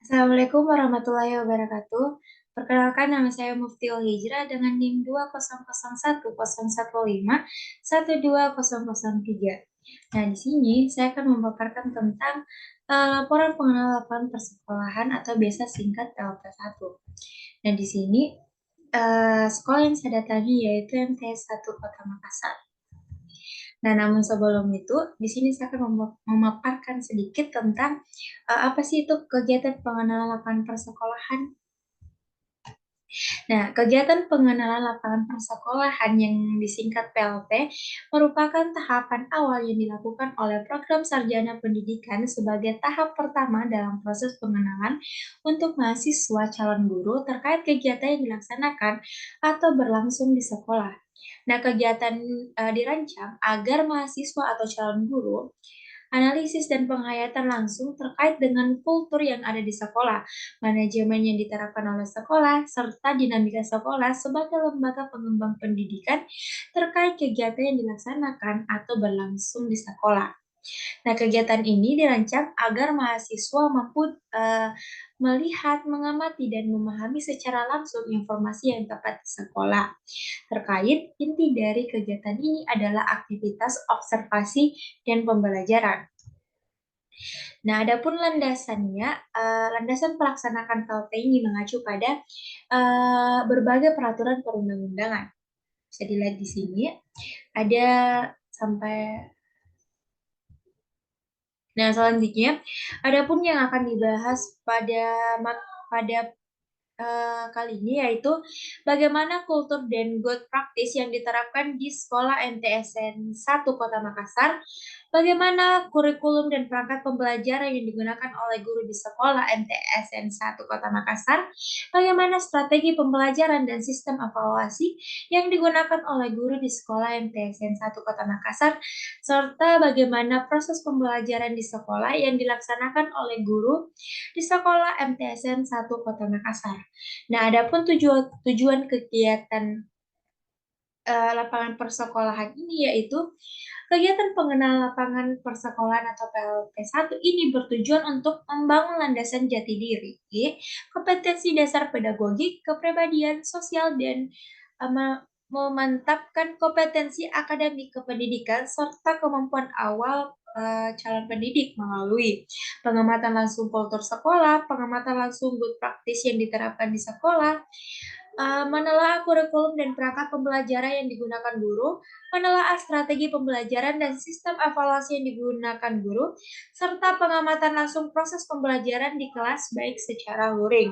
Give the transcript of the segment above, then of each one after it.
Assalamualaikum warahmatullahi wabarakatuh. Perkenalkan nama saya Muftiul Hijrah dengan NIM 2001115 12003. Nah, di sini saya akan memaparkan tentang laporan pengenalan lapangan persekolahan atau biasa singkat LP1. Nah, di sini sekolah yang saya datangi yaitu MTS 1 Kota Makassar. Nah, namun sebelum itu, di sini saya akan memaparkan sedikit tentang apa sih itu kegiatan pengenalan lapangan persekolahan. Nah, kegiatan pengenalan lapangan persekolahan yang disingkat PLP merupakan tahapan awal yang dilakukan oleh program sarjana pendidikan sebagai tahap pertama dalam proses pengenalan untuk mahasiswa calon guru terkait kegiatan yang dilaksanakan atau berlangsung di sekolah. Nah, kegiatan dirancang agar mahasiswa atau calon guru analisis dan penghayatan langsung terkait dengan kultur yang ada di sekolah, manajemen yang diterapkan oleh sekolah, serta dinamika sekolah sebagai lembaga pengembang pendidikan terkait kegiatan yang dilaksanakan atau berlangsung di sekolah. Nah, kegiatan ini dirancang agar mahasiswa mampu melihat, mengamati, dan memahami secara langsung informasi yang tepat di sekolah. Terkait inti dari kegiatan ini adalah aktivitas observasi dan pembelajaran. Nah, adapun landasannya, landasan pelaksanaan KLP ini mengacu pada berbagai peraturan perundang-undangan. Bisa dilihat di sini, ada sampai. Nah, selanjutnya, adapun yang akan dibahas pada kali ini yaitu bagaimana kultur dan good practice yang diterapkan di sekolah MTSN 1 Kota Makassar, bagaimana kurikulum dan perangkat pembelajaran yang digunakan oleh guru di sekolah MTSN 1 Kota Makassar, bagaimana strategi pembelajaran dan sistem evaluasi yang digunakan oleh guru di sekolah MTSN 1 Kota Makassar, serta bagaimana proses pembelajaran di sekolah yang dilaksanakan oleh guru di sekolah MTSN 1 Kota Makassar. Nah, adapun tujuan kegiatan lapangan persekolahan ini yaitu kegiatan pengenalan lapangan persekolahan atau PLP1 ini bertujuan untuk membangun landasan jati diri, kompetensi dasar pedagogik, kepribadian, sosial, dan memantapkan kompetensi akademik kependidikan serta kemampuan awal calon pendidik melalui pengamatan langsung kultur sekolah, pengamatan langsung good practice yang diterapkan di sekolah, menelaah kurikulum dan perangkat pembelajaran yang digunakan guru, menelaah strategi pembelajaran dan sistem evaluasi yang digunakan guru, serta pengamatan langsung proses pembelajaran di kelas baik secara luring.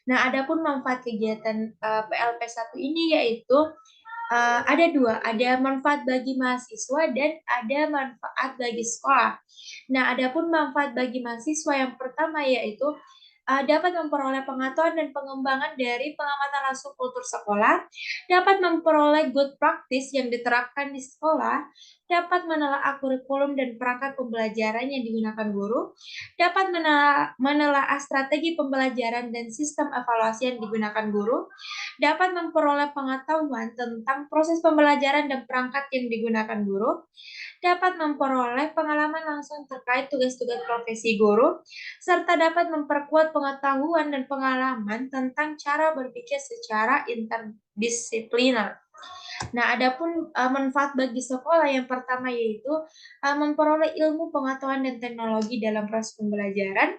Nah, adapun manfaat kegiatan PLP1 ini yaitu ada dua, ada manfaat bagi mahasiswa dan ada manfaat bagi sekolah. Nah, adapun manfaat bagi mahasiswa yang pertama yaitu dapat memperoleh pengetahuan dan pengembangan dari pengamatan langsung kultur sekolah, dapat memperoleh good practice yang diterapkan di sekolah, dapat menelaah kurikulum dan perangkat pembelajaran yang digunakan guru, dapat menelaah strategi pembelajaran dan sistem evaluasi yang digunakan guru, dapat memperoleh pengetahuan tentang proses pembelajaran dan perangkat yang digunakan guru, dapat memperoleh pengalaman langsung terkait tugas-tugas profesi guru, serta dapat memperkuat pengetahuan dan pengalaman tentang cara berpikir secara interdisipliner. Nah, adapun manfaat bagi sekolah yang pertama yaitu memperoleh ilmu, pengetahuan, dan teknologi dalam proses pembelajaran,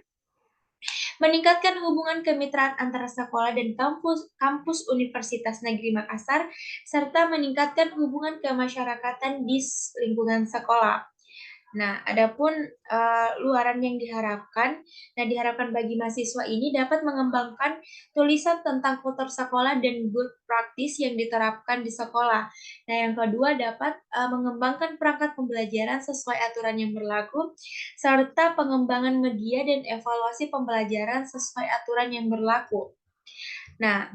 meningkatkan hubungan kemitraan antara sekolah dan kampus Universitas Negeri Makassar, serta meningkatkan hubungan kemasyarakatan di lingkungan sekolah. Nah, adapun luaran yang diharapkan, diharapkan bagi mahasiswa ini dapat mengembangkan tulisan tentang kultur sekolah dan good practice yang diterapkan di sekolah. Nah, yang kedua dapat mengembangkan perangkat pembelajaran sesuai aturan yang berlaku, serta pengembangan media dan evaluasi pembelajaran sesuai aturan yang berlaku. Nah,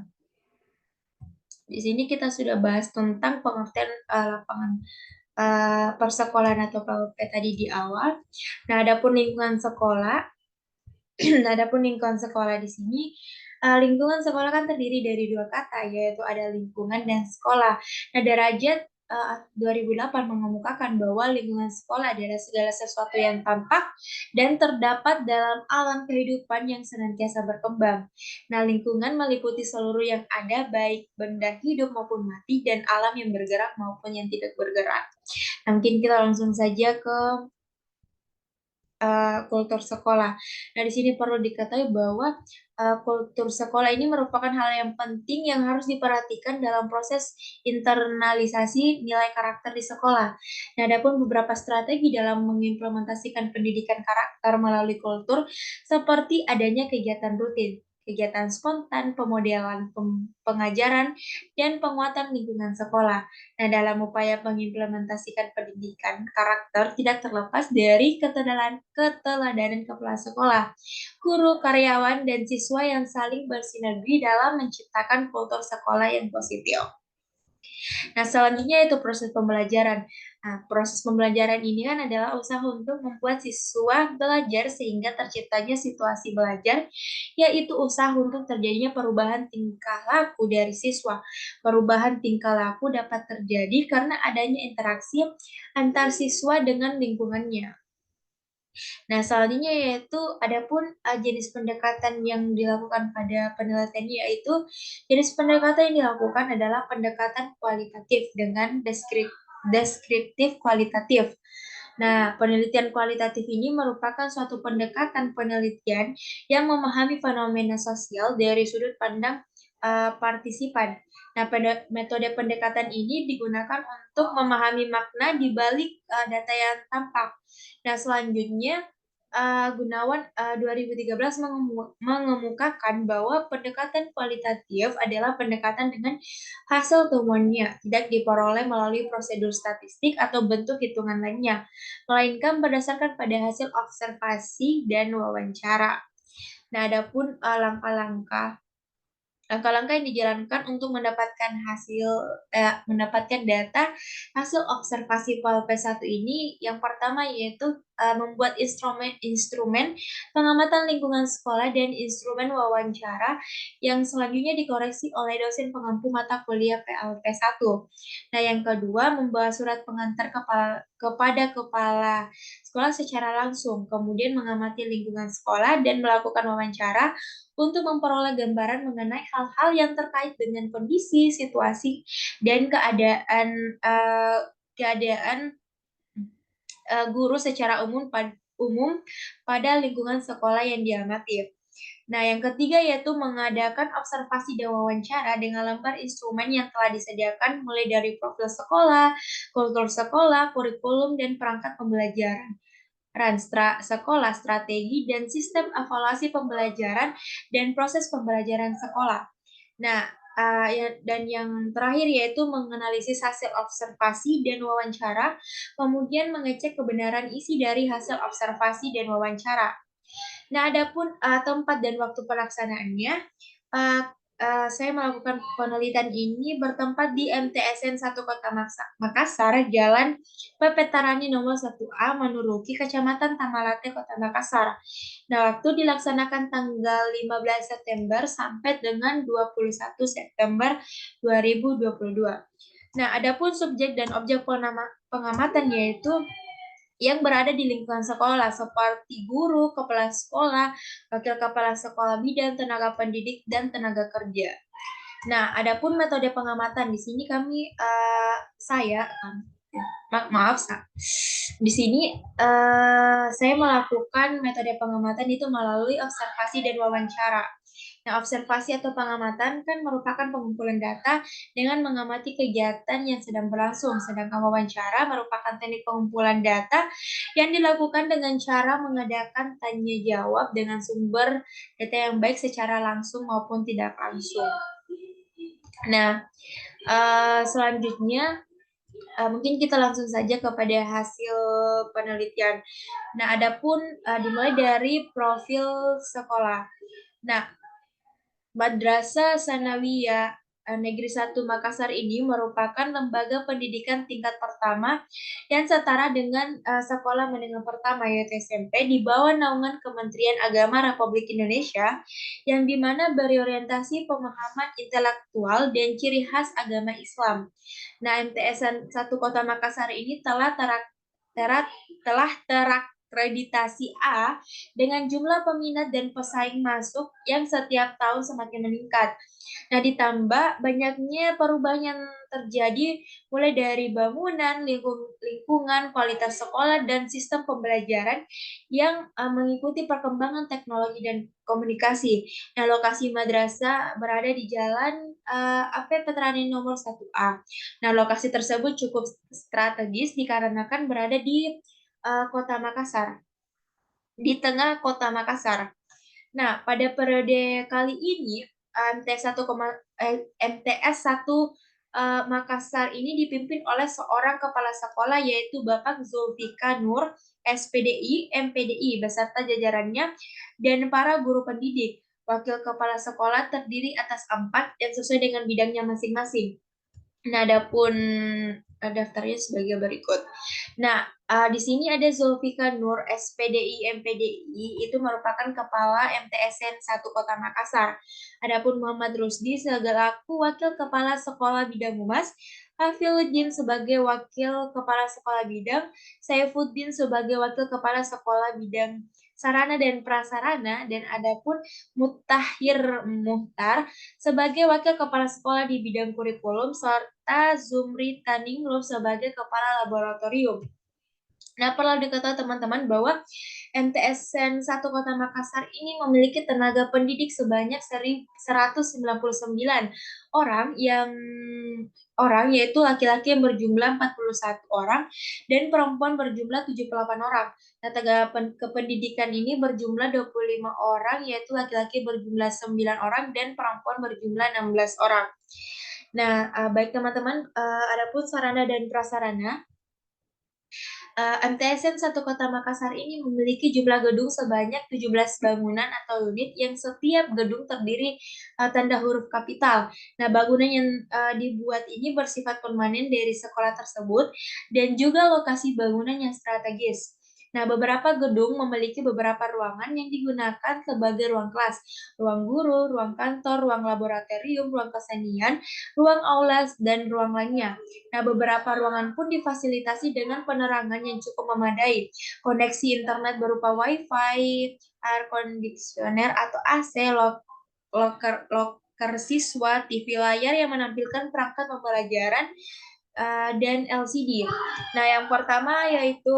di sini kita sudah bahas tentang pengertian lapangan persekolahan atau PLP tadi di awal. Nah, adapun lingkungan sekolah, di sini lingkungan sekolah kan terdiri dari dua kata, yaitu ada lingkungan dan sekolah. Nah, derajat 2008 mengemukakan bahwa lingkungan sekolah adalah segala sesuatu yang tampak dan terdapat dalam alam kehidupan yang senantiasa berkembang. Nah, lingkungan meliputi seluruh yang ada, baik benda hidup maupun mati, dan alam yang bergerak maupun yang tidak bergerak. Nah, mungkin kita langsung saja ke kultur sekolah. Nah, di sini perlu diketahui bahwa kultur sekolah ini merupakan hal yang penting yang harus diperhatikan dalam proses internalisasi nilai karakter di sekolah. Nah, adapun beberapa strategi dalam mengimplementasikan pendidikan karakter melalui kultur seperti adanya kegiatan rutin, kegiatan spontan, pemodelan pengajaran, dan penguatan lingkungan sekolah. Nah, dalam upaya mengimplementasikan pendidikan karakter tidak terlepas dari keteladanan kepala sekolah, guru, karyawan, dan siswa yang saling bersinergi dalam menciptakan kultur sekolah yang positif. Nah, selanjutnya itu proses pembelajaran. Nah, proses pembelajaran ini kan adalah usaha untuk membuat siswa belajar sehingga terciptanya situasi belajar, yaitu usaha untuk terjadinya perubahan tingkah laku dari siswa. Perubahan tingkah laku dapat terjadi karena adanya interaksi antar siswa dengan lingkungannya. Nah, selanjutnya yaitu adapun jenis pendekatan yang dilakukan pada penelitian, yaitu jenis pendekatan yang dilakukan adalah pendekatan kualitatif dengan deskriptif kualitatif. Nah, penelitian kualitatif ini merupakan suatu pendekatan penelitian yang memahami fenomena sosial dari sudut pandang partisipan. Nah, metode pendekatan ini digunakan untuk memahami makna di balik data yang tampak. Nah, selanjutnya Gunawan 2013 mengemukakan bahwa pendekatan kualitatif adalah pendekatan dengan hasil temuannya tidak diperoleh melalui prosedur statistik atau bentuk hitungan lainnya, melainkan berdasarkan pada hasil observasi dan wawancara. Nah, adapun langkah-langkah yang dijalankan untuk mendapatkan data hasil observasi PAL-P1 ini, yang pertama yaitu membuat instrumen pengamatan lingkungan sekolah dan instrumen wawancara yang selanjutnya dikoreksi oleh dosen pengampu mata kuliah PLP1. Nah, yang kedua, membawa surat pengantar kepada kepala sekolah secara langsung, kemudian mengamati lingkungan sekolah dan melakukan wawancara untuk memperoleh gambaran mengenai hal-hal yang terkait dengan kondisi, situasi, dan keadaan guru secara umum pada lingkungan sekolah yang diamati. Nah, yang ketiga yaitu mengadakan observasi dan wawancara dengan lembar instrumen yang telah disediakan mulai dari profil sekolah, kultur sekolah, kurikulum, dan perangkat pembelajaran. Ranstra sekolah, strategi, dan sistem evaluasi pembelajaran dan proses pembelajaran sekolah. Nah, dan yang terakhir yaitu menganalisis hasil observasi dan wawancara, kemudian mengecek kebenaran isi dari hasil observasi dan wawancara. Nah, adapun tempat dan waktu pelaksanaannya, uh, saya melakukan penelitian ini bertempat di MTSN 1 Kota Makassar, Jalan Pepetarani nomor 1A, Manuruki, Kecamatan Tamalate, Kota Makassar. Nah, waktu dilaksanakan tanggal 15 September sampai dengan 21 September 2022. Nah, adapun subjek dan objek pengamatan yaitu yang berada di lingkungan sekolah seperti guru, kepala sekolah, wakil kepala sekolah bidang, tenaga pendidik, dan tenaga kerja. Nah, adapun metode pengamatan di sini di sini saya melakukan metode pengamatan itu melalui observasi dan wawancara. Nah, observasi atau pengamatan kan merupakan pengumpulan data dengan mengamati kegiatan yang sedang berlangsung, sedangkan wawancara merupakan teknik pengumpulan data yang dilakukan dengan cara mengadakan tanya jawab dengan sumber data yang baik secara langsung maupun tidak langsung. Nah, selanjutnya mungkin kita langsung saja kepada hasil penelitian. Nah, adapun dimulai dari profil sekolah. Nah, Madrasah Sanawiyah Negeri 1 Makassar ini merupakan lembaga pendidikan tingkat pertama yang setara dengan sekolah menengah pertama yaitu SMP di bawah naungan Kementerian Agama Republik Indonesia yang dimana berorientasi pemahaman intelektual dan ciri khas agama Islam. Nah, MTS 1 Kota Makassar ini telah terakreditasi A dengan jumlah peminat dan pesaing masuk yang setiap tahun semakin meningkat. Nah, ditambah banyaknya perubahan yang terjadi mulai dari bangunan, lingkungan, kualitas sekolah, dan sistem pembelajaran yang mengikuti perkembangan teknologi dan komunikasi. Nah, lokasi madrasah berada di Jalan AP Petrani nomor 1A. Nah, lokasi tersebut cukup strategis dikarenakan berada di Kota Makassar, di tengah Kota Makassar. Nah, pada periode kali ini MTS 1 Makassar ini dipimpin oleh seorang kepala sekolah yaitu Bapak Zulfikar Nur, SPDI, MPDI beserta jajarannya dan para guru pendidik. Wakil kepala sekolah terdiri atas 4 dan sesuai dengan bidangnya masing-masing. Nah, adapun daftarnya sebagai berikut. Nah, di sini ada Zulfikar Nur, SPDI, MPDI, itu merupakan Kepala MTSN 1 Kota Makassar. Adapun Muhammad Rusdi selaku Wakil Kepala Sekolah Bidang Humas, Hafiluddin sebagai Wakil Kepala Sekolah Bidang, Saifuddin sebagai Wakil Kepala Sekolah Bidang Sarana dan Prasarana, dan adapun Mutahhir Muhtar sebagai Wakil Kepala Sekolah di bidang kurikulum, serta Zumri Taningluf sebagai Kepala Laboratorium. Nah, perlu diketahui teman-teman bahwa MTSN 1 Kota Makassar ini memiliki tenaga pendidik sebanyak 199 orang yaitu laki-laki yang berjumlah 41 orang dan perempuan berjumlah 78 orang. Nah, tenaga kependidikan ini berjumlah 25 orang yaitu laki-laki berjumlah 9 orang dan perempuan berjumlah 16 orang. Nah, baik teman-teman, adapun sarana dan prasarana MTSN 1 Kota Makassar ini memiliki jumlah gedung sebanyak 17 bangunan atau unit yang setiap gedung terdiri tanda huruf kapital. Nah, bangunan yang dibuat ini bersifat permanen dari sekolah tersebut dan juga lokasi bangunan yang strategis. Nah, beberapa gedung memiliki beberapa ruangan yang digunakan sebagai ruang kelas, ruang guru, ruang kantor, ruang laboratorium, ruang kesenian, ruang aula, dan ruang lainnya. Nah, beberapa ruangan pun difasilitasi dengan penerangan yang cukup memadai, koneksi internet berupa Wi-Fi, air conditioner atau AC, loker siswa, TV layar yang menampilkan perangkat pembelajaran, dan LCD. Nah, yang pertama yaitu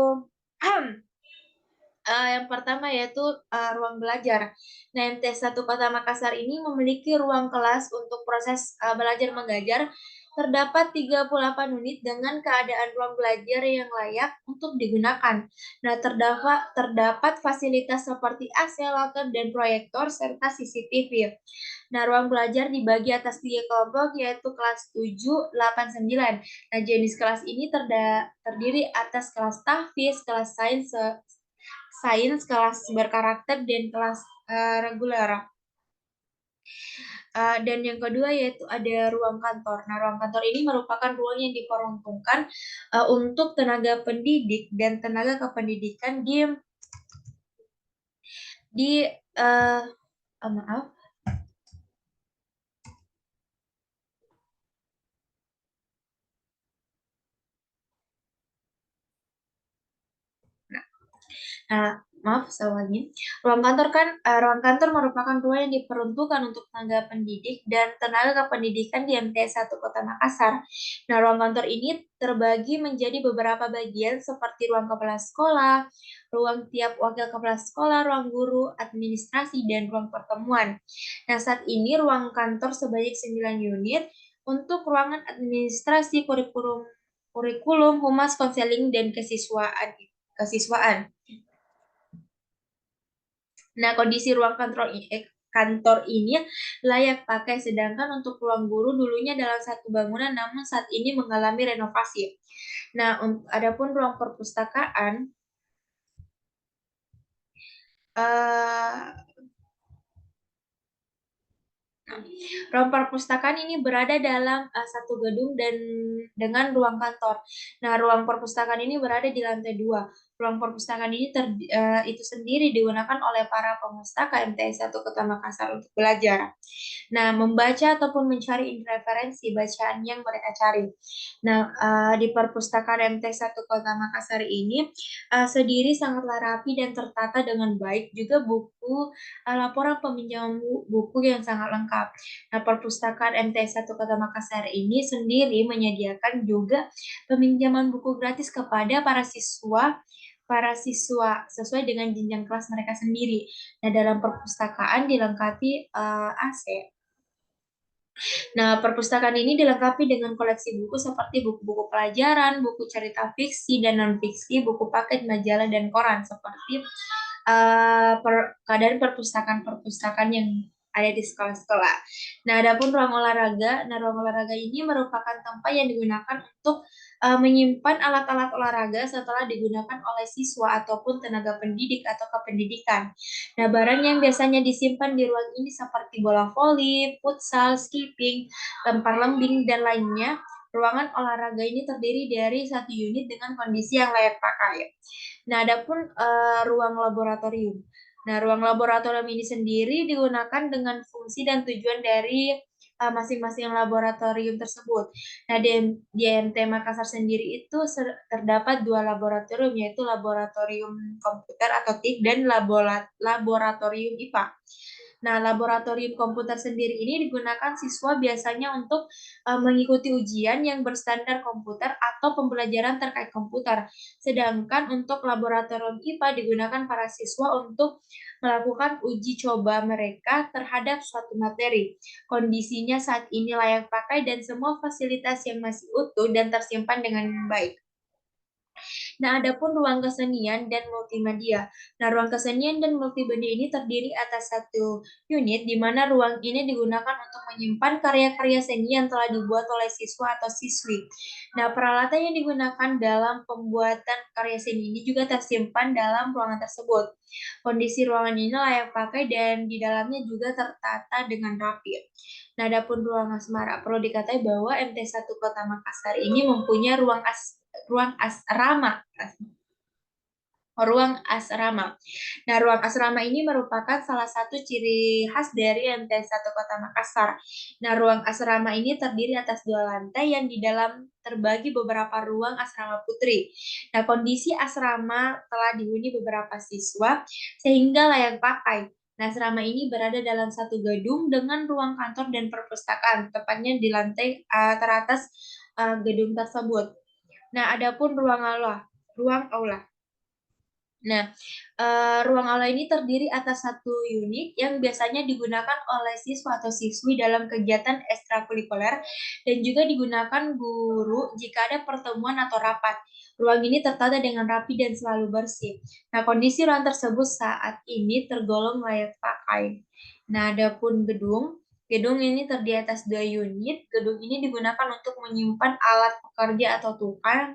ruang belajar. Nah, MTS 1 Kota Makassar ini memiliki ruang kelas untuk proses belajar mengajar. Terdapat 38 unit dengan keadaan ruang belajar yang layak untuk digunakan. Nah, terdapat fasilitas seperti AC, loker, dan proyektor, serta CCTV. Nah, ruang belajar dibagi atas 3 kelompok, yaitu kelas 7, 8, 9. Nah, jenis kelas ini terdiri atas kelas tahfiz, kelas sains, kelas berkarakter, dan kelas reguler. Dan yang kedua yaitu ada ruang kantor. Nah, ruang kantor ini merupakan ruang yang diperuntukkan untuk tenaga pendidik dan tenaga kependidikan di maaf. Nah, maaf semuanya. Ruang kantor merupakan ruang yang diperuntukkan untuk tenaga pendidik dan tenaga kependidikan di MTS 1 Kota Makassar. Nah, ruang kantor ini terbagi menjadi beberapa bagian seperti ruang kepala sekolah, ruang tiap wakil kepala sekolah, ruang guru, administrasi, dan ruang pertemuan. Nah, saat ini ruang kantor sebanyak 9 unit untuk ruangan administrasi, kurikulum, humas, konseling, dan kesiswaan. Nah, kondisi ruang kantor ini layak pakai, sedangkan untuk ruang guru dulunya dalam satu bangunan, namun saat ini mengalami renovasi. Nah, adapun ruang perpustakaan, uh, Ruang perpustakaan ini berada dalam satu gedung dan dengan ruang kantor. Nah, ruang perpustakaan ini berada di lantai 2. Ruang perpustakaan ini itu sendiri digunakan oleh para pemustaka MTS 1 Kota Makassar untuk belajar. Nah, membaca ataupun mencari referensi bacaan yang mereka cari. Nah, di perpustakaan MT1 Kota Makassar ini sendiri sangatlah rapi dan tertata dengan baik, juga buku laporan peminjaman buku yang sangat lengkap. Nah, perpustakaan MT1 Kota Makassar ini sendiri menyediakan juga peminjaman buku gratis kepada para siswa sesuai dengan jenjang kelas mereka sendiri. Nah, dalam perpustakaan dilengkapi AC. Nah, perpustakaan ini dilengkapi dengan koleksi buku seperti buku-buku pelajaran, buku cerita fiksi dan non-fiksi, buku paket, majalah, dan koran, seperti keadaan perpustakaan-perpustakaan yang ada di sekolah-sekolah. Nah, adapun ruang olahraga, ruang olahraga ini merupakan tempat yang digunakan untuk menyimpan alat-alat olahraga setelah digunakan oleh siswa ataupun tenaga pendidik atau kependidikan. Nah, barang yang biasanya disimpan di ruang ini seperti bola voli, futsal, skipping, lempar lembing, dan lainnya. Ruangan olahraga ini terdiri dari satu unit dengan kondisi yang layak pakai. Nah, adapun ruang laboratorium. Nah, ruang laboratorium ini sendiri digunakan dengan fungsi dan tujuan dari masing-masing laboratorium tersebut. Nah, di MT Makassar sendiri itu terdapat 2 laboratorium, yaitu laboratorium komputer atau TIK dan laboratorium IPA. Nah, laboratorium komputer sendiri ini digunakan siswa biasanya untuk mengikuti ujian yang berstandar komputer atau pembelajaran terkait komputer. Sedangkan untuk laboratorium IPA digunakan para siswa untuk melakukan uji coba mereka terhadap suatu materi. Kondisinya saat ini layak pakai dan semua fasilitas yang masih utuh dan tersimpan dengan baik. Nah, adapun ruang kesenian dan multimedia. Nah, ruang kesenian dan multimedia ini terdiri atas satu unit di mana ruang ini digunakan untuk menyimpan karya-karya seni yang telah dibuat oleh siswa atau siswi. Nah, peralatan yang digunakan dalam pembuatan karya seni ini juga tersimpan dalam ruangan tersebut. Kondisi ruangan ini layak pakai dan di dalamnya juga tertata dengan rapi. Nah, adapun ruang asmara, perlu diketahui bahwa MT1 Kota Makassar ini mempunyai ruang asrama. Ruang asrama. Nah, ruang asrama ini merupakan salah satu ciri khas dari MT1 Kota Makassar. Nah, ruang asrama ini terdiri atas 2 lantai yang di dalam terbagi beberapa ruang asrama putri. Nah, kondisi asrama telah dihuni beberapa siswa sehingga layak pakai. Nah, asrama ini berada dalam satu gedung dengan ruang kantor dan perpustakaan, tepatnya di lantai teratas gedung tersebut. Nah, adapun ruang aula. Nah, ruang aula ini terdiri atas satu unit yang biasanya digunakan oleh siswa atau siswi dalam kegiatan ekstrakurikuler dan juga digunakan guru jika ada pertemuan atau rapat. Ruang ini tertata dengan rapi dan selalu bersih. Nah, kondisi ruang tersebut saat ini tergolong layak pakai. Nah, adapun gedung ini terdiri atas 2 unit. Gedung ini digunakan untuk menyimpan alat pekerja atau gudang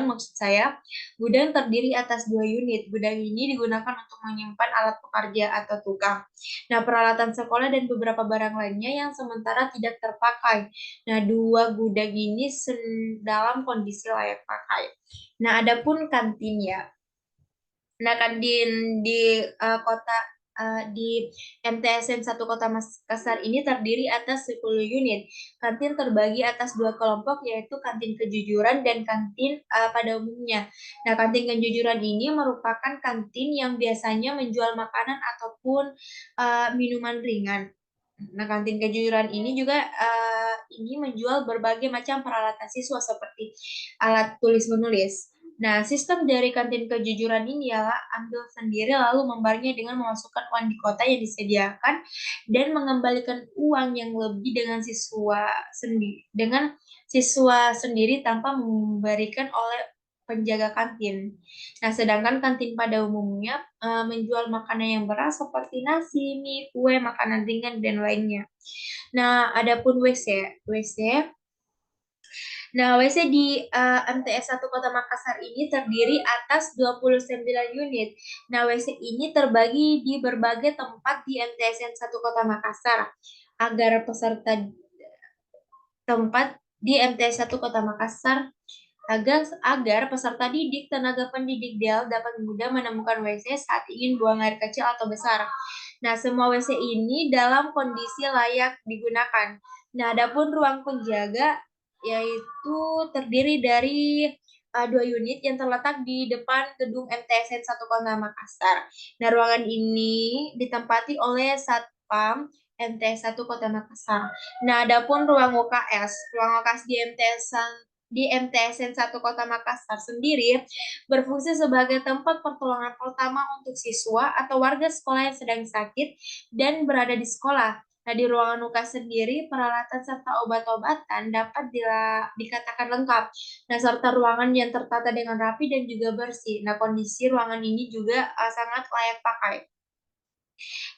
maksud saya. Gudang terdiri atas 2 unit. Gudang ini digunakan untuk menyimpan alat pekerja atau tukang. Nah, peralatan sekolah dan beberapa barang lainnya yang sementara tidak terpakai. Nah, 2 gudang ini dalam kondisi layak pakai. Nah, adapun kantin ya. Nah, kantin di MTSN 1 Kota Makassar ini terdiri atas 10 unit. Kantin terbagi atas 2 kelompok, yaitu kantin kejujuran dan kantin pada umumnya. Nah, kantin kejujuran ini merupakan kantin yang biasanya menjual makanan ataupun minuman ringan. Nah, kantin kejujuran ini juga ini menjual berbagai macam peralatan siswa seperti alat tulis menulis. Nah, sistem dari kantin kejujuran ini ialah ambil sendiri lalu membayarnya dengan memasukkan uang di kota yang disediakan dan mengembalikan uang yang lebih dengan siswa sendiri tanpa memberikan oleh penjaga kantin. Nah, sedangkan kantin pada umumnya menjual makanan yang beras seperti nasi, mie, kue, makanan ringan, dan lainnya. Nah, adapun WC Nah, WC di MTS 1 Kota Makassar ini terdiri atas 29 unit. Nah, WC ini terbagi di berbagai tempat di MTSN 1 Kota Makassar agar peserta tempat di MTS 1 Kota Makassar agar peserta didik, tenaga pendidik DEL dapat mudah menemukan WC saat ingin buang air kecil atau besar. Nah, semua WC ini dalam kondisi layak digunakan. Nah, adapun ruang penjaga yaitu terdiri dari 2 unit yang terletak di depan gedung MTSN 1 Kota Makassar. Nah, ruangan ini ditempati oleh Satpam MTS 1 Kota Makassar. Nah, adapun ruang UKS di MTSN 1 Kota Makassar sendiri berfungsi sebagai tempat pertolongan pertama untuk siswa atau warga sekolah yang sedang sakit dan berada di sekolah. Nah, di ruangan UKS sendiri, peralatan serta obat-obatan dapat dikatakan lengkap. Nah, serta ruangan yang tertata dengan rapi dan juga bersih. Nah, kondisi ruangan ini juga sangat layak pakai.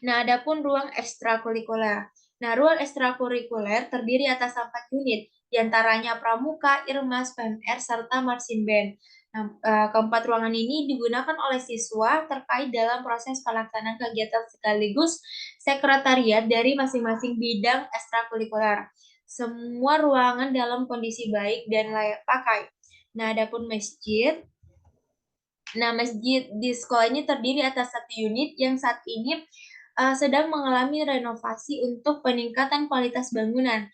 Nah, adapun ruang ekstrakurikuler. Nah, ruang ekstrakurikuler terdiri atas 4 unit, diantaranya Pramuka, Irmas, PMR, serta Marching Band. Nah, keempat ruangan ini digunakan oleh siswa terkait dalam proses pelaksanaan kegiatan sekaligus sekretariat dari masing-masing bidang ekstrakurikuler. Semua ruangan dalam kondisi baik dan layak pakai. Nah, adapun masjid. Nah, masjid di sekolah ini terdiri atas 1 unit yang saat ini sedang mengalami renovasi untuk peningkatan kualitas bangunan.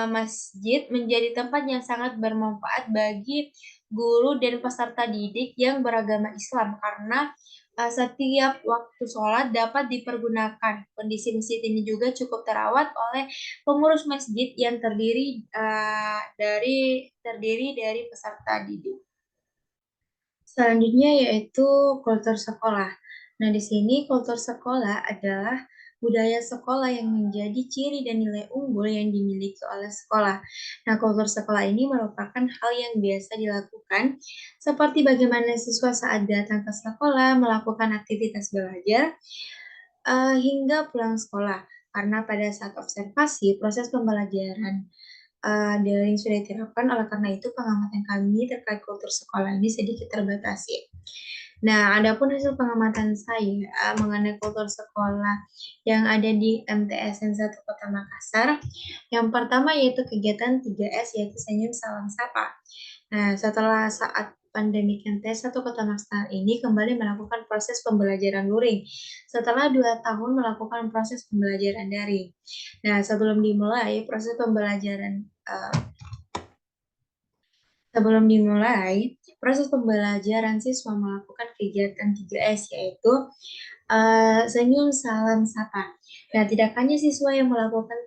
Masjid menjadi tempat yang sangat bermanfaat bagi guru dan peserta didik yang beragama Islam karena setiap waktu sholat dapat dipergunakan. Kondisi masjid ini juga cukup terawat oleh pengurus masjid yang terdiri dari peserta didik. Selanjutnya yaitu kultur sekolah. Nah, di sini kultur sekolah adalah budaya sekolah yang menjadi ciri dan nilai unggul yang dimiliki oleh sekolah. Nah, kultur sekolah ini merupakan hal yang biasa dilakukan seperti bagaimana siswa saat datang ke sekolah melakukan aktivitas belajar hingga pulang sekolah. Karena pada saat observasi proses pembelajaran daring sudah diterapkan, oleh karena itu pengamatan kami terkait kultur sekolah ini sedikit terbatasi. Nah, adapun hasil pengamatan saya mengenai kultur sekolah yang ada di MTSN 1 Kota Makassar, yang pertama yaitu kegiatan 3S yaitu senyum salam sapa. Nah, setelah saat pandemi MTS 1 Kota Makassar ini kembali melakukan proses pembelajaran luring setelah 2 tahun melakukan proses pembelajaran daring. Nah, sebelum dimulai, proses pembelajaran siswa melakukan kegiatan 3S yaitu senyum, salam, sapa. Nah, tidak hanya siswa yang melakukan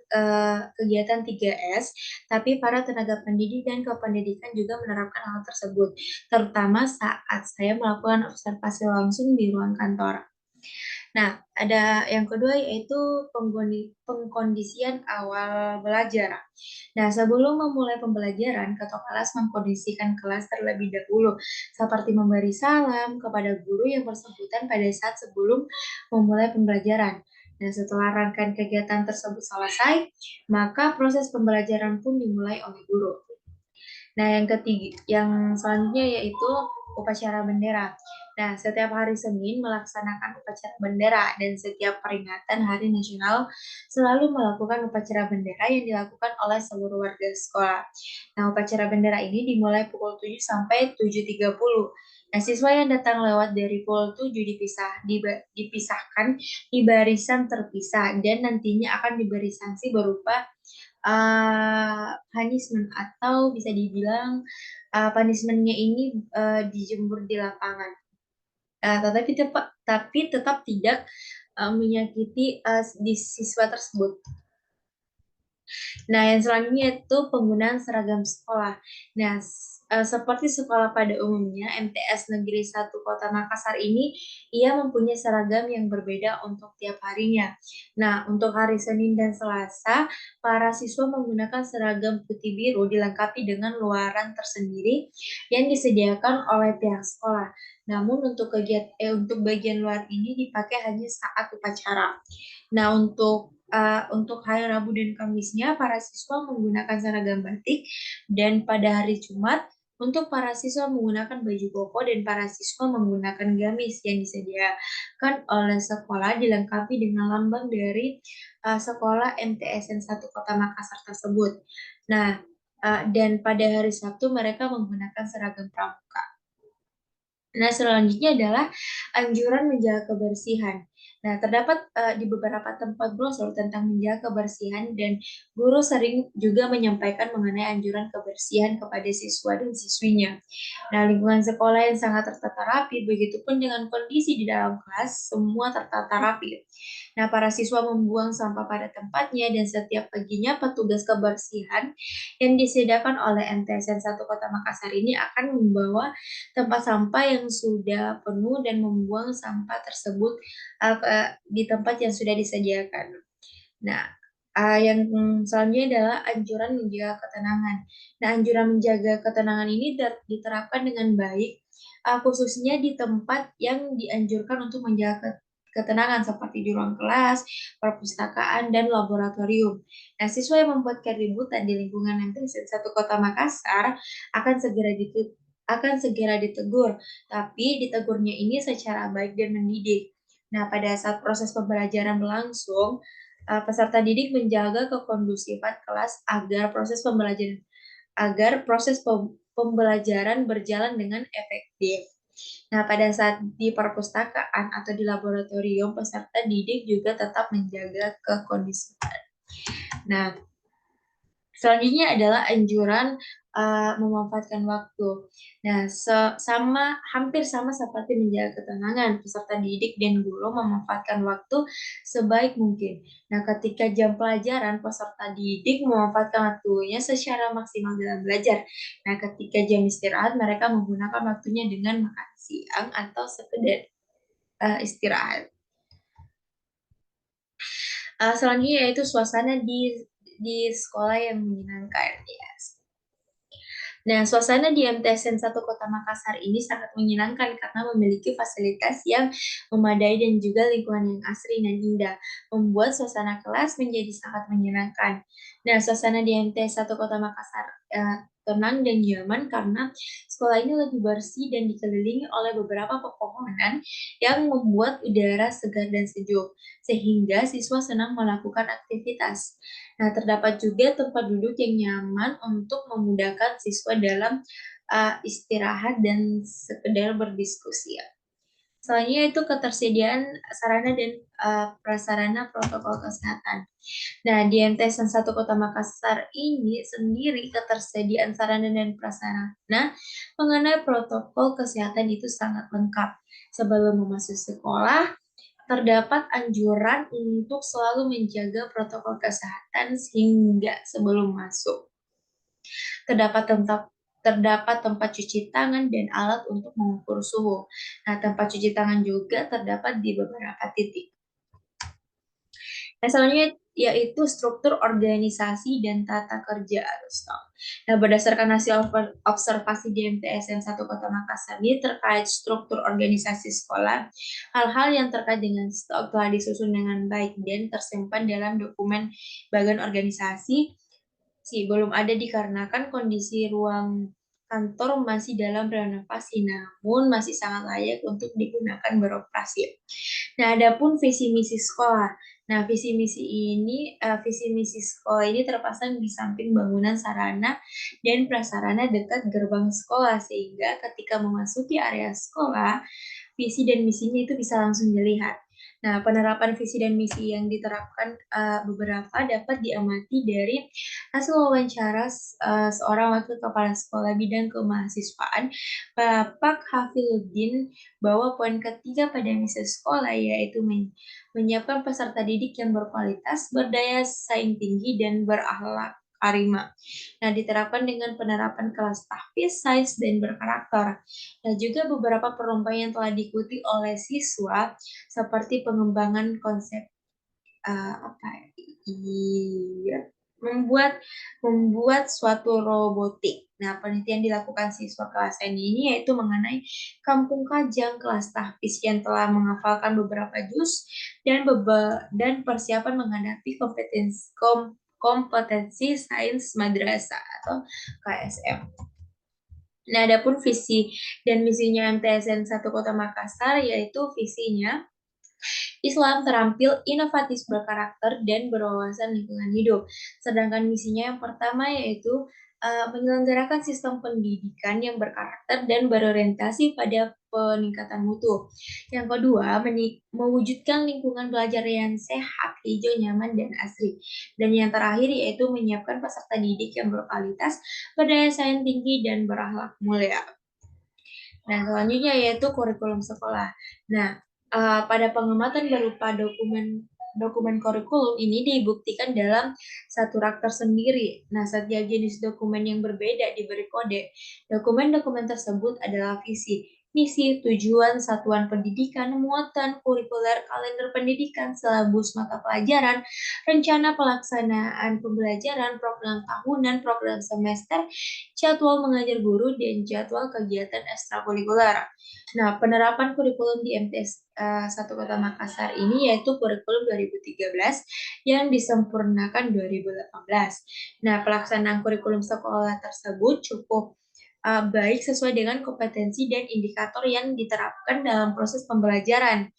kegiatan 3S, tapi para tenaga pendidik dan kependidikan juga menerapkan hal tersebut, terutama saat saya melakukan observasi langsung di ruang kantor. Nah, ada yang kedua yaitu pengkondisian awal belajar. Nah, sebelum memulai pembelajaran, ketua kelas mengkondisikan kelas terlebih dahulu, seperti memberi salam kepada guru yang bersangkutan pada saat sebelum memulai pembelajaran. Nah, setelah rangkaian kegiatan tersebut selesai, maka proses pembelajaran pun dimulai oleh guru. Nah, yang selanjutnya yaitu upacara bendera. Nah, setiap hari Senin melaksanakan upacara bendera dan setiap peringatan Hari Nasional selalu melakukan upacara bendera yang dilakukan oleh seluruh warga sekolah. Nah, upacara bendera ini dimulai pukul 7 sampai 7.30. Nah, siswa yang datang lewat dari pukul 7 dipisahkan di barisan terpisah dan nantinya akan diberi sanksi berupa punishment atau bisa dibilang punishment-nya ini dijemur di lapangan. Tapi tetap tidak menyakiti di siswa tersebut. Nah, yang selanjutnya itu penggunaan seragam sekolah. Nah, seperti sekolah pada umumnya, MTS Negeri 1 Kota Makassar ini, ia mempunyai seragam yang berbeda untuk tiap harinya. Nah, untuk hari Senin dan Selasa, para siswa menggunakan seragam putih biru dilengkapi dengan luaran tersendiri yang disediakan oleh pihak sekolah. Namun untuk bagian luar ini dipakai hanya saat upacara. Nah, untuk Untuk hari Rabu dan Kamisnya, para siswa menggunakan seragam batik, dan pada hari Jumat, untuk para siswa menggunakan baju koko dan para siswa menggunakan gamis yang disediakan oleh sekolah dilengkapi dengan lambang dari sekolah MTSN 1 Kota Makassar tersebut. Nah, dan pada hari Sabtu mereka menggunakan seragam pramuka. Nah, selanjutnya adalah anjuran menjaga kebersihan. Nah, terdapat di beberapa tempat brosur tentang menjaga kebersihan dan guru sering juga menyampaikan mengenai anjuran kebersihan kepada siswa dan siswinya. Nah, lingkungan sekolah yang sangat tertata rapi, begitupun dengan kondisi di dalam kelas, semua tertata rapi. Nah, para siswa membuang sampah pada tempatnya dan setiap paginya petugas kebersihan yang disediakan oleh MTSN 1 Kota Makassar ini akan membawa tempat sampah yang sudah penuh dan membuang sampah tersebut di tempat yang sudah disediakan. Nah, yang selanjutnya adalah anjuran menjaga ketenangan. Nah, anjuran menjaga ketenangan ini diterapkan dengan baik, khususnya di tempat yang dianjurkan untuk menjaga ketenangan seperti di ruang kelas, perpustakaan, dan laboratorium. Nah, siswa yang membuat keributan di lingkungan MTSN 1 Kota Makassar akan segera ditegur, tapi ditegurnya ini secara baik dan mendidik. Nah, pada saat proses pembelajaran berlangsung, peserta didik menjaga kekondusifan kelas agar proses pembelajaran berjalan dengan efektif. Nah, pada saat di perpustakaan atau di laboratorium, peserta didik juga tetap menjaga kekondusifan. Nah, selanjutnya adalah anjuran memanfaatkan waktu. Nah, hampir sama seperti menjaga ketenangan, peserta didik dan guru memanfaatkan waktu sebaik mungkin. Nah, ketika jam pelajaran, peserta didik memanfaatkan waktunya secara maksimal dalam belajar. Nah, ketika jam istirahat, mereka menggunakan waktunya dengan makan siang atau sekedar istirahat. Selanjutnya yaitu suasana di sekolah yang menyenangkan, ya. Nah, suasana di MTSN 1 Kota Makassar ini sangat menyenangkan karena memiliki fasilitas yang memadai dan juga lingkungan yang asri dan indah, membuat suasana kelas menjadi sangat menyenangkan. Nah, suasana di MTS 1 Kota Makassar tenang dan nyaman karena sekolah ini lebih bersih dan dikelilingi oleh beberapa pepohonan yang membuat udara segar dan sejuk, sehingga siswa senang melakukan aktivitas. Nah, terdapat juga tempat duduk yang nyaman untuk memudahkan siswa dalam istirahat dan sekedar berdiskusi, ya. Selanjutnya itu ketersediaan sarana dan prasarana protokol kesehatan. Nah, di MTSN 1 Kota Makassar ini sendiri ketersediaan sarana dan prasarana mengenai protokol kesehatan itu sangat lengkap. Sebelum memasuki sekolah, terdapat anjuran untuk selalu menjaga protokol kesehatan hingga sebelum masuk. Terdapat tempat cuci tangan dan alat untuk mengukur suhu. Nah, tempat cuci tangan juga terdapat di beberapa titik. Nah, selanjutnya yaitu struktur organisasi dan tata kerja Arustok. Nah, berdasarkan hasil observasi di MTSN 1 Kota Makassar ini terkait struktur organisasi sekolah, hal-hal yang terkait dengan stok telah disusun dengan baik dan tersimpan dalam dokumen bagian organisasi belum ada dikarenakan kondisi ruang kantor masih dalam renovasi, namun masih sangat layak untuk digunakan beroperasi. Nah, adapun visi misi sekolah. Nah, visi misi sekolah ini terpasang di samping bangunan sarana dan prasarana dekat gerbang sekolah, sehingga ketika memasuki area sekolah, visi dan misinya itu bisa langsung dilihat. Nah, penerapan visi dan misi yang diterapkan beberapa dapat diamati dari hasil wawancara seorang wakil kepala sekolah bidang kemahasiswaan, Bapak Hafiluddin, bahwa poin ketiga pada misi sekolah yaitu menyiapkan peserta didik yang berkualitas, berdaya saing tinggi, dan berakhlak karimah. Nah, diterapkan dengan penerapan kelas tahfiz, sains, dan berkarakter. Nah, juga beberapa perlombaan yang telah diikuti oleh siswa seperti pengembangan konsep apa ya? Iya, membuat suatu robotik. Nah, penelitian dilakukan siswa kelas ini yaitu mengenai Kampung Kajang kelas tahfiz yang telah menghafalkan beberapa juz dan persiapan menghadapi kompetensi sains madrasah atau KSM. Nah, adapun visi dan misinya MTSN 1 Kota Makassar yaitu visinya Islam terampil, inovatif, berkarakter, dan berwawasan lingkungan hidup. Sedangkan misinya yang pertama yaitu menyelenggarakan sistem pendidikan yang berkarakter dan berorientasi pada peningkatan mutu. Yang kedua, mewujudkan lingkungan belajar yang sehat, hijau, nyaman, dan asri. Dan yang terakhir yaitu menyiapkan peserta didik yang berkualitas, berdaya saing tinggi, dan berakhlak mulia. Nah, selanjutnya yaitu kurikulum sekolah. Nah, pada pengamatan berupa dokumen kurikulum ini dibuktikan dalam satu rak tersendiri. Nah, setiap jenis dokumen yang berbeda diberi kode. Dokumen-dokumen tersebut adalah visi, misi, tujuan, satuan pendidikan, muatan, kurikuler, kalender pendidikan, silabus mata pelajaran, rencana pelaksanaan pembelajaran, program tahunan, program semester, jadwal mengajar guru, dan jadwal kegiatan ekstrakurikuler. Nah, penerapan kurikulum di MTS 1 Kota Makassar ini yaitu kurikulum 2013 yang disempurnakan 2018. Nah, pelaksanaan kurikulum sekolah tersebut cukup baik sesuai dengan kompetensi dan indikator yang diterapkan dalam proses pembelajaran.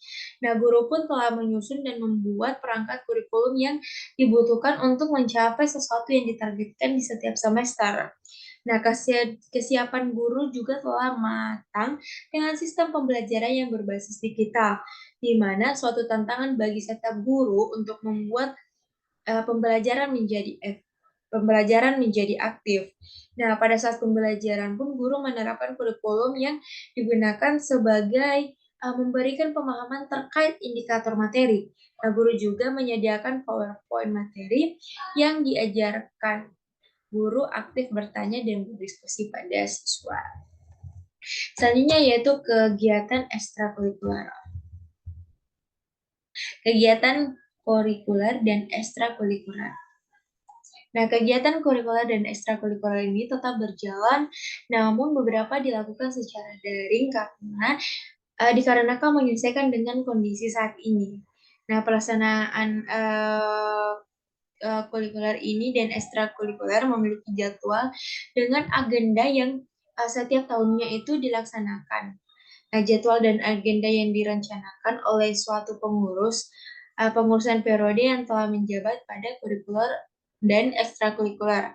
Nah, guru pun telah menyusun dan membuat perangkat kurikulum yang dibutuhkan untuk mencapai sesuatu yang ditargetkan di setiap semester. Nah, kesiapan guru juga telah matang dengan sistem pembelajaran yang berbasis digital, di mana suatu tantangan bagi setiap guru untuk membuat pembelajaran menjadi aktif. Nah, pada saat pembelajaran pun guru menerapkan kurikulum yang digunakan sebagai memberikan pemahaman terkait indikator materi. Nah, guru juga menyediakan PowerPoint materi yang diajarkan. Guru aktif bertanya dan berdiskusi pada siswa. Selanjutnya yaitu kegiatan ekstrakurikuler. Kegiatan kurikuler dan ekstrakurikuler. Nah, kegiatan kurikuler dan ekstrakurikuler ini tetap berjalan, namun beberapa dilakukan secara daring karena dikarenakan menyesuaikan dengan kondisi saat ini. Nah, pelaksanaan kurikuler ini dan ekstrakurikuler memiliki jadwal dengan agenda yang setiap tahunnya itu dilaksanakan. Nah, jadwal dan agenda yang direncanakan oleh suatu pengurusan periode yang telah menjabat pada kurikuler dan ekstrakurikuler.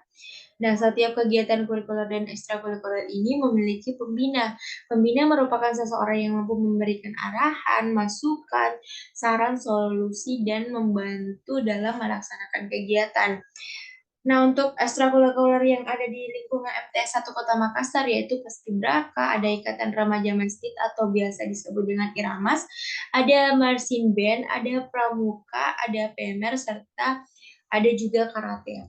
Nah, setiap kegiatan kurikuler dan ekstrakurikuler ini memiliki pembina. Pembina merupakan seseorang yang mampu memberikan arahan, masukan, saran, solusi, dan membantu dalam melaksanakan kegiatan. Nah, untuk ekstrakurikuler yang ada di lingkungan MTS 1 Kota Makassar yaitu Paskibraka, ada Ikatan Remaja Masjid atau biasa disebut dengan Iramas, ada Marching Band, ada Pramuka, ada PMR, serta ada juga karate.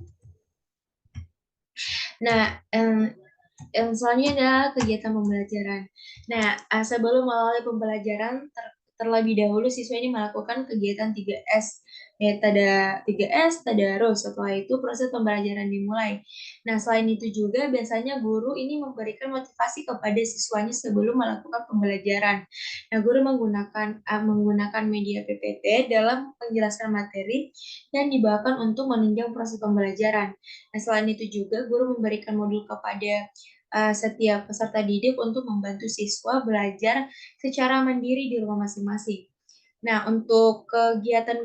Nah, yang selanjutnya adalah kegiatan pembelajaran. Nah, sebelum melalui pembelajaran, terlebih dahulu siswa ini melakukan kegiatan 3S, yaitu ada 3S, tadarus. Setelah itu proses pembelajaran dimulai. Nah, selain itu juga biasanya guru ini memberikan motivasi kepada siswanya sebelum melakukan pembelajaran. Nah, guru menggunakan media PPT dalam menjelaskan materi yang dibawakan untuk menunjang proses pembelajaran. Nah, selain itu juga guru memberikan modul kepada setiap peserta didik untuk membantu siswa belajar secara mandiri di rumah masing-masing. Nah, untuk kegiatan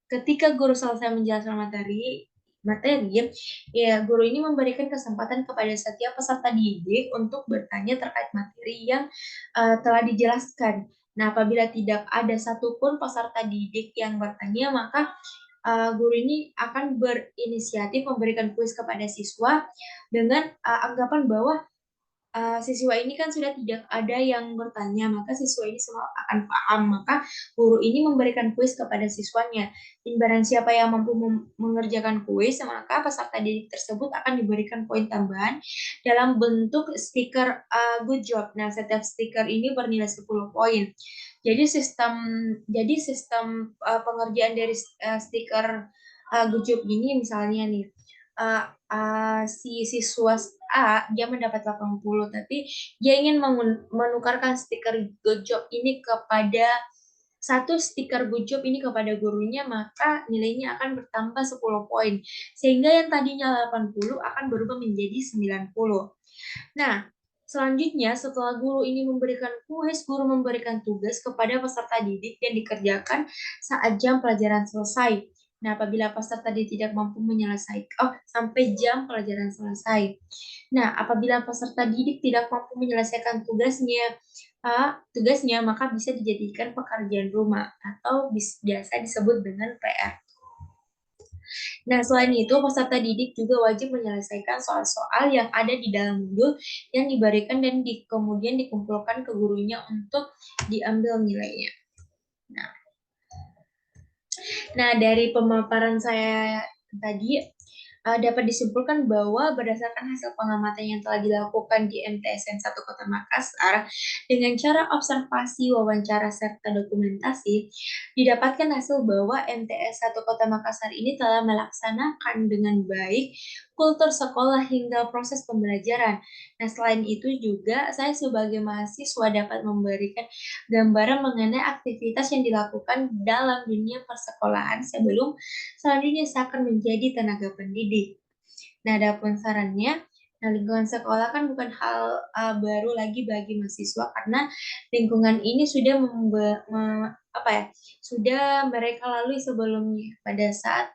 ketika guru selesai menjelaskan materi, ya guru ini memberikan kesempatan kepada setiap peserta didik untuk bertanya terkait materi yang telah dijelaskan. Nah, apabila tidak ada satupun peserta didik yang bertanya, maka guru ini akan berinisiatif memberikan kuis kepada siswa dengan anggapan bahwa siswa ini kan sudah tidak ada yang bertanya, maka siswa ini semua akan paham. Maka guru ini memberikan kuis kepada siswanya. Dan barang siapa yang mampu mengerjakan kuis, maka peserta didik tersebut akan diberikan poin tambahan dalam bentuk stiker good job. Nah, setiap stiker ini bernilai 10 poin. Jadi sistem pengerjaan dari stiker good job ini misalnya nih, si siswa A dia mendapat 80, tapi dia ingin menukarkan stiker good job ini kepada satu stiker good job ini kepada gurunya, maka nilainya akan bertambah 10 poin. Sehingga yang tadinya 80 akan berubah menjadi 90. Nah, selanjutnya setelah guru ini memberikan kuis, guru memberikan tugas kepada peserta didik yang dikerjakan saat jam pelajaran selesai. Nah, apabila peserta didik tidak mampu menyelesaikan, sampai jam pelajaran selesai. Nah, apabila peserta didik tidak mampu menyelesaikan tugasnya, maka bisa dijadikan pekerjaan rumah atau biasa disebut dengan PR. Nah, selain itu, peserta didik juga wajib menyelesaikan soal-soal yang ada di dalam modul yang diberikan dan kemudian dikumpulkan ke gurunya untuk diambil nilainya. Nah, dari pemaparan saya tadi, dapat disimpulkan bahwa berdasarkan hasil pengamatan yang telah dilakukan di MTSN 1 Kota Makassar, dengan cara observasi, wawancara, serta dokumentasi, didapatkan hasil bahwa MTS 1 Kota Makassar ini telah melaksanakan dengan baik kultur sekolah hingga proses pembelajaran. Nah, selain itu juga saya sebagai mahasiswa dapat memberikan gambaran mengenai aktivitas yang dilakukan dalam dunia persekolahan sebelum selanjutnya saya akan menjadi tenaga pendidik. Nah, adapun sarannya, lingkungan sekolah kan bukan hal baru lagi bagi mahasiswa karena lingkungan ini sudah sudah mereka lalui sebelumnya pada saat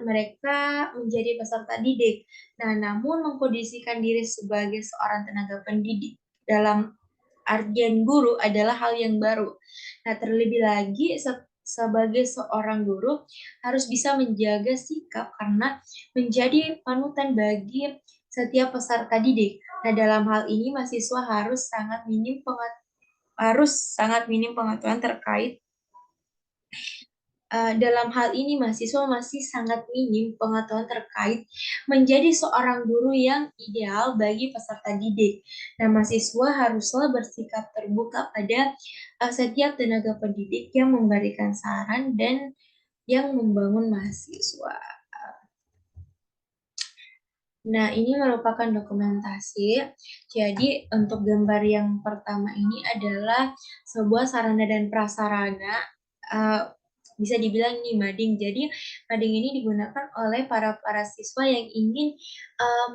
mereka menjadi peserta didik. Nah, namun mengkondisikan diri sebagai seorang tenaga pendidik dalam artian guru adalah hal yang baru. Nah, terlebih lagi sebagai seorang guru harus bisa menjaga sikap karena menjadi panutan bagi setiap peserta didik. Nah, dalam hal ini mahasiswa harus sangat minim pengetahuan terkait dalam hal ini mahasiswa masih sangat minim pengetahuan terkait menjadi seorang guru yang ideal bagi peserta didik. Nah, mahasiswa haruslah bersikap terbuka pada setiap tenaga pendidik yang memberikan saran dan yang membangun mahasiswa. Nah, ini merupakan dokumentasi. Jadi, untuk gambar yang pertama ini adalah sebuah sarana dan prasarana, bisa dibilang ini mading. Jadi, mading ini digunakan oleh para siswa yang ingin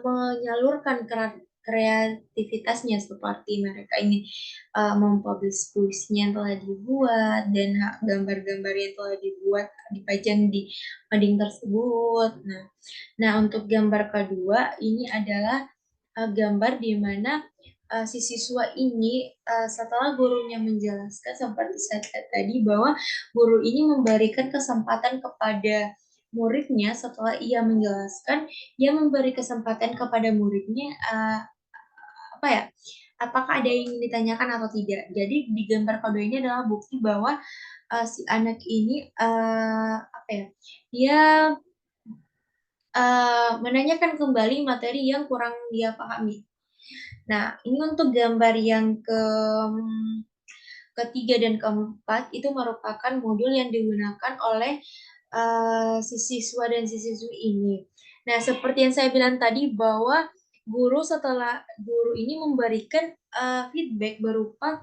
menyalurkan kreativitasnya seperti mereka ingin mempublish puisinya yang telah dibuat dan gambar-gambar yang telah dibuat dipajang di mading tersebut. Nah, untuk gambar kedua ini adalah gambar di mana si siswa ini setelah gurunya menjelaskan seperti saya tadi bahwa guru ini memberikan kesempatan kepada muridnya setelah ia menjelaskan, dia memberi kesempatan kepada muridnya apakah ada yang ingin ditanyakan atau tidak. Jadi di gambar kedua ini adalah bukti bahwa si anak ini dia menanyakan kembali materi yang kurang dia pahami. Nah, ini untuk gambar yang ketiga dan keempat itu merupakan modul yang digunakan oleh si siswa dan si siswi ini. Nah, seperti yang saya bilang tadi bahwa setelah guru ini memberikan feedback berupa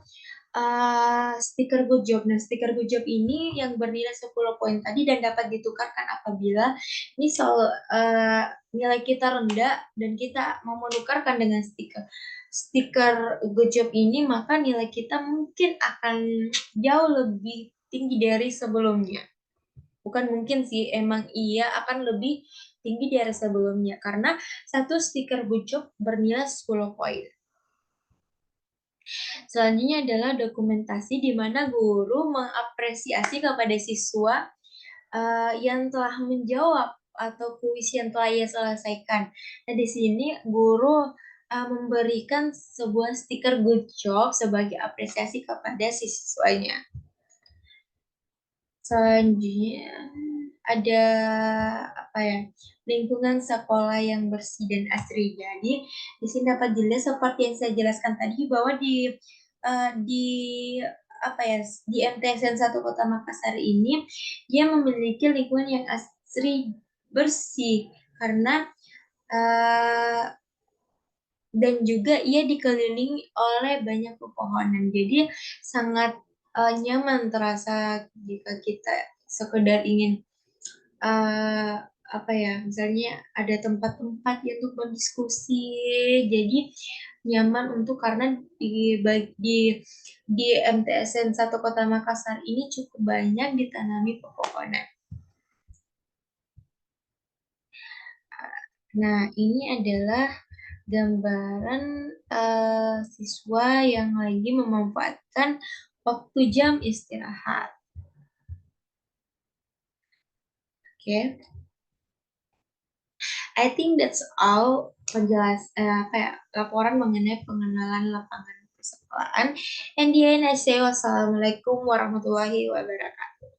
stiker good job. Nah, stiker good job ini yang bernilai 10 poin tadi dan dapat ditukarkan apabila nilai kita rendah dan kita mau menukarkan dengan stiker good job ini, maka nilai kita mungkin akan jauh lebih tinggi dari sebelumnya. Bukan mungkin sih, emang iya akan lebih tinggi dari sebelumnya karena satu stiker good job bernilai 10 poin. Selanjutnya adalah dokumentasi di mana guru mengapresiasi kepada siswa yang telah menjawab atau kuis yang telah ia selesaikan. Nah, di sini guru memberikan sebuah stiker good job sebagai apresiasi kepada si siswanya. Selanjutnya ada lingkungan sekolah yang bersih dan asri. Jadi di sini dapat dilihat seperti yang saya jelaskan tadi bahwa di MTSN 1 Kota Makassar ini dia memiliki lingkungan yang asri bersih karena eh, dan juga ia dikelilingi oleh banyak pepohonan. Jadi sangat nyaman terasa jika kita sekedar ingin eh, apa ya, misalnya ada tempat-tempat ya untuk berdiskusi. Jadi nyaman untuk karena di MTSN satu Kota Makassar ini cukup banyak ditanami pepohonan. Nah, ini adalah gambaran siswa yang lagi memanfaatkan waktu jam istirahat. Oke, I think that's all apa ya, laporan mengenai pengenalan lapangan persekolahan. And the end, I say wassalamualaikum warahmatullahi wabarakatuh.